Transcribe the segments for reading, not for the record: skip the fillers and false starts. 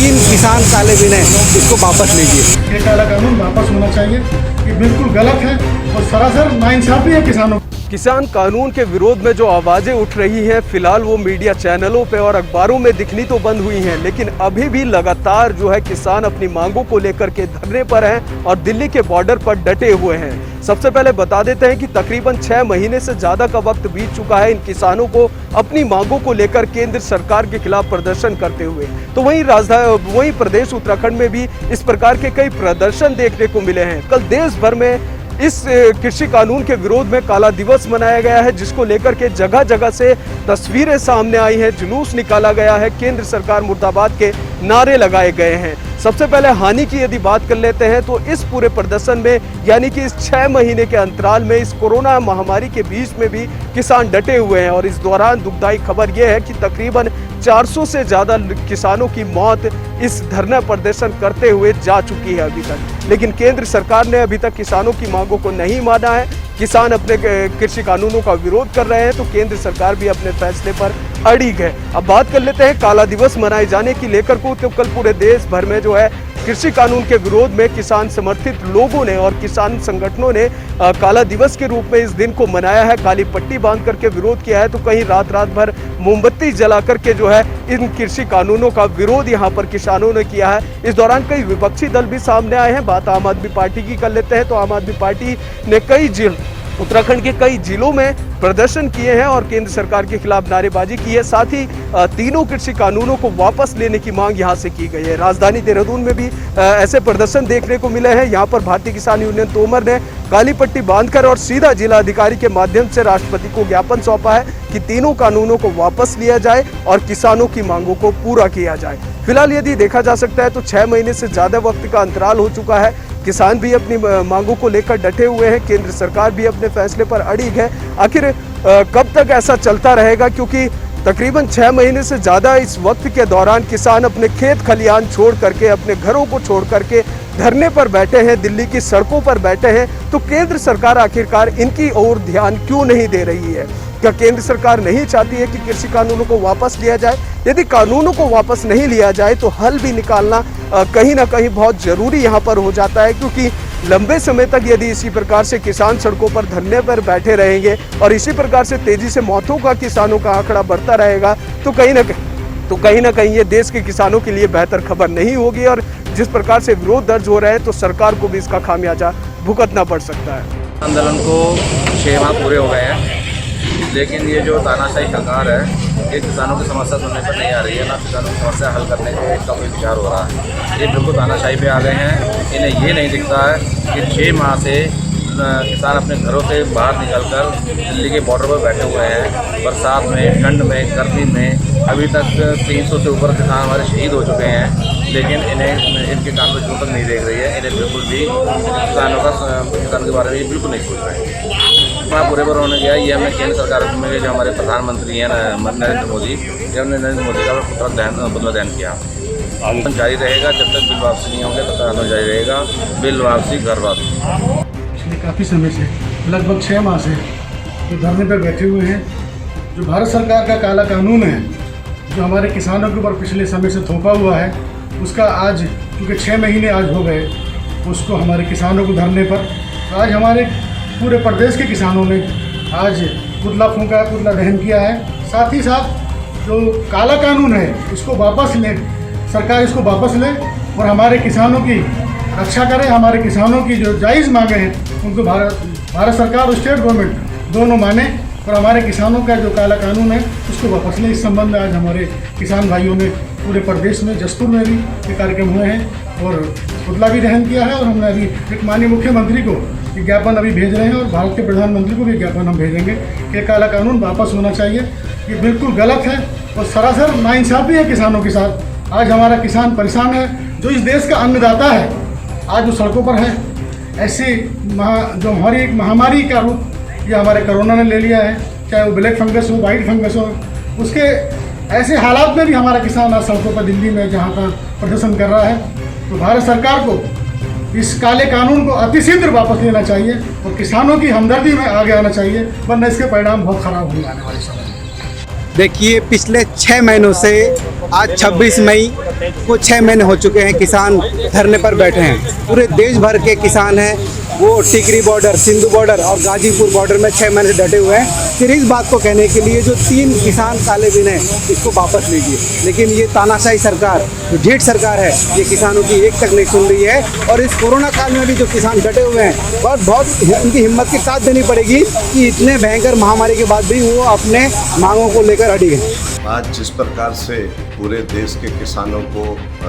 3 किसान काले बिन हैं, इसको वापस लीजिए। ये काला कानून वापस होना चाहिए। ये बिल्कुल गलत है और सरासर नाइंसाफी है किसानों। किसान कानून के विरोध में जो आवाजें उठ रही हैं, फिलहाल वो मीडिया चैनलों पे और अखबारों में दिखनी तो बंद हुई हैं, लेकिन अभी भी लगातार जो है किसान अपनी मांगों को लेकर के धरने पर हैं और दिल्ली के बॉर्डर पर डटे हुए हैं। सबसे पहले बता देते हैं कि तकरीबन 6 महीने से ज्यादा का वक्त बीत चुका है इन किसानों को अपनी मांगों को लेकर केंद्र सरकार के खिलाफ प्रदर्शन करते हुए। तो वहीं प्रदेश उत्तराखंड में भी इस प्रकार के कई प्रदर्शन देखने को मिले हैं। कल देश भर में इस कृषि कानून के विरोध में काला दिवस मनाया गया है, जिसको लेकर के जगह जगह से तस्वीरें सामने आई हैं, जुलूस निकाला गया है, केंद्र सरकार मुर्दाबाद के नारे लगाए गए हैं। सबसे पहले हानि की यदि बात कर लेते हैं तो इस पूरे प्रदर्शन में यानी कि इस 6 महीने के अंतराल में इस कोरोना महामारी के बीच में भी किसान डटे हुए हैं और इस दौरान दुखदायी खबर यह है कि तकरीबन 400 से ज्यादा किसानों की मौत इस धरना प्रदर्शन करते हुए जा चुकी है अभी तक। लेकिन केंद्र सरकार ने अभी तक किसानों की मांगों को नहीं माना है। किसान अपने कृषि कानूनों का विरोध कर रहे हैं तो केंद्र सरकार भी अपने फैसले पर अड़िग है। अब बात कर लेते हैं काला दिवस मनाए जाने की लेकर को। तो कल पूरे देश भर में जो है कृषि कानून के विरोध में किसान समर्थित लोगों ने और किसान संगठनों ने काला दिवस के रूप में इस दिन को मनाया है। काली पट्टी बांध करके विरोध किया है तो कहीं रात भर मोमबत्ती जला करके जो है इन कृषि कानूनों का विरोध यहाँ पर किसानों ने किया है। इस दौरान कई विपक्षी दल भी सामने आए हैं। बात आम आदमी पार्टी की कर लेते हैं तो आम आदमी पार्टी ने उत्तराखंड के कई जिलों में प्रदर्शन किए हैं और केंद्र सरकार के खिलाफ नारेबाजी की है। साथ ही तीनों कृषि कानूनों को वापस लेने की मांग यहां से की गई है। राजधानी देहरादून में भी ऐसे प्रदर्शन देखने को मिले हैं। यहां पर भारतीय किसान यूनियन तोमर ने काली पट्टी बांधकर और सीधा जिला अधिकारी के माध्यम से राष्ट्रपति को ज्ञापन सौंपा है कि तीनों कानूनों को वापस लिया जाए और किसानों की मांगों को पूरा किया जाए। फिलहाल यदि देखा जा सकता है तो 6 महीने से ज्यादा वक्त का अंतराल हो चुका है। किसान भी अपनी मांगों को लेकर डटे हुए हैं, केंद्र सरकार भी अपने फैसले पर अड़िग है। आखिर कब तक ऐसा चलता रहेगा, क्योंकि तकरीबन 6 महीने से ज़्यादा इस वक्त के दौरान किसान अपने खेत खलियान छोड़ करके, अपने घरों को छोड़ करके धरने पर बैठे हैं, दिल्ली की सड़कों पर बैठे हैं। तो केंद्र सरकार आखिरकार इनकी ओर ध्यान क्यों नहीं दे रही है? क्या केंद्र सरकार नहीं चाहती है कि कृषि कानूनों को वापस लिया जाए? यदि कानूनों को वापस नहीं लिया जाए तो हल भी निकालना कहीं ना कहीं बहुत जरूरी यहाँ पर हो जाता है, क्योंकि लंबे समय तक यदि इसी प्रकार से किसान सड़कों पर धरने पर बैठे रहेंगे और इसी प्रकार से तेजी से मौतों का किसानों का आंकड़ा बढ़ता रहेगा तो कहीं ना कहीं ये देश के किसानों के लिए बेहतर खबर नहीं होगी और जिस प्रकार से विरोध दर्ज हो रहे हैं तो सरकार को भी इसका खामियाजा भुगतना पड़ सकता है। आंदोलन को 6 माह पूरे हो गए हैं, लेकिन ये जो तानाशाही सरकार है ये किसानों की समस्या सुनने पर नहीं आ रही है, ना किसानों की समस्या हल करने का कोई विचार हो रहा है। ये बिल्कुल तानाशाही पे आ गए हैं। इन्हें ये नहीं दिखता है कि 6 माह से किसान अपने घरों से बाहर निकलकर दिल्ली के बॉर्डर पर बैठे हुए हैं। बरसात में, ठंड में, गर्मी में अभी तक 300 से ऊपर किसान हमारे शहीद हो चुके हैं, लेकिन इनके कान में जूं तक नहीं देख रही है। इन्हें बिल्कुल भी किसानों के बारे में बिल्कुल नहीं सोच रहे हैं। पूरे पर होने गया ये हमने केंद्र सरकार में जो हमारे प्रधानमंत्री हैं नरेंद्र मोदी, हमने नरेंद्र मोदी का पुतला दहन किया। आंदोलन जारी रहेगा जब तक बिल वापसी नहीं होंगे, तब तक आंदोलन जारी रहेगा। बिल वापसी, घर वापसी। पिछले काफ़ी समय से, लगभग 6 माह से जो धरने पर बैठे हुए हैं, जो भारत सरकार का काला कानून है जो हमारे किसानों के ऊपर पिछले समय से थोपा हुआ है, उसका आज क्योंकि 6 महीने आज हो गए उसको हमारे किसानों को धरने पर, आज हमारे पूरे प्रदेश के किसानों ने आज पुतला फूंका, पुतला दहन किया है। साथ ही साथ जो काला कानून है उसको वापस ले, सरकार इसको वापस ले और हमारे किसानों की रक्षा करे। हमारे किसानों की जो जायज़ मांगे हैं उनको भारत सरकार और स्टेट गवर्नमेंट दोनों माने और हमारे किसानों का जो काला कानून है उसको वापस ले। इस संबंध में आज हमारे किसान भाइयों ने पूरे प्रदेश में, जसपुर में भी ये कार्यक्रम हुए हैं और पुतला भी दहन किया है। और हमने अभी एक माननीय मुख्यमंत्री को ज्ञापन अभी भेज रहे हैं और भारत के प्रधानमंत्री को भी ज्ञापन हम भेजेंगे कि काला कानून वापस होना चाहिए। ये बिल्कुल गलत है और सरासर नाइंसाफी है किसानों के साथ। आज हमारा किसान परेशान है, जो इस देश का अन्नदाता है, आज वो सड़कों पर है। ऐसी जो हमारी एक महामारी का रूप ये हमारे कोरोना ने ले लिया है, चाहे वो ब्लैक फंगस हो, वाइट फंगस हो, उसके ऐसे हालात में भी हमारा किसान आज सड़कों पर दिल्ली में जहाँ का प्रदर्शन कर रहा है। तो भारत सरकार को इस काले कानून को अतिशीघ्र वापस लेना चाहिए और किसानों की हमदर्दी में आगे आना चाहिए, वरना इसके परिणाम बहुत खराब होंगे आने वाले समय में। देखिए पिछले 6 महीनों से आज 26 मई को 6 महीने हो चुके हैं किसान धरने पर बैठे हैं। पूरे देश भर के किसान हैं वो टिकरी बॉर्डर, सिंधु बॉर्डर और गाजीपुर बॉर्डर में 6 महीने से डटे हुए हैं सिर्फ इस बात को कहने के लिए जो 3 किसान काले बिन हैं इसको वापस लीजिए। लेकिन ये तानाशाही सरकार, जो ढीठ सरकार है, ये किसानों की एक तक नहीं सुन रही है। और इस कोरोना काल में भी जो किसान डटे हुए हैं बहुत उनकी हिम्मत की साथ देनी पड़ेगी कि इतने भयंकर महामारी के बाद भी वो अपने मांगों को लेकर अड़ी गए। आज जिस प्रकार से पूरे देश के किसानों को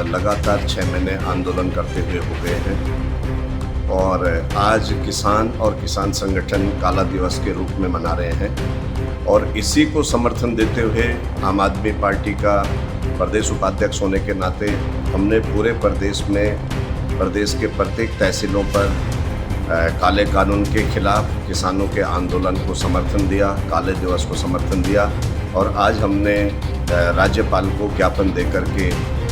लगातार 6 महीने आंदोलन करते हुए हो गए हैं और आज किसान और किसान संगठन काला दिवस के रूप में मना रहे हैं और इसी को समर्थन देते हुए आम आदमी पार्टी का प्रदेश उपाध्यक्ष होने के नाते हमने पूरे प्रदेश में प्रदेश के प्रत्येक तहसीलों पर काले कानून के खिलाफ किसानों के आंदोलन को समर्थन दिया, काले दिवस को समर्थन दिया और आज हमने राज्यपाल को ज्ञापन देकर के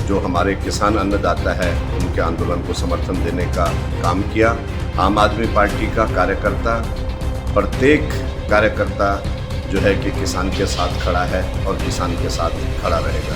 जो हमारे किसान अन्नदाता है उनके आंदोलन को समर्थन देने का काम किया। आम आदमी पार्टी का कार्यकर्ता, प्रत्येक कार्यकर्ता जो है कि किसान के साथ खड़ा है और किसान के साथ खड़ा रहेगा।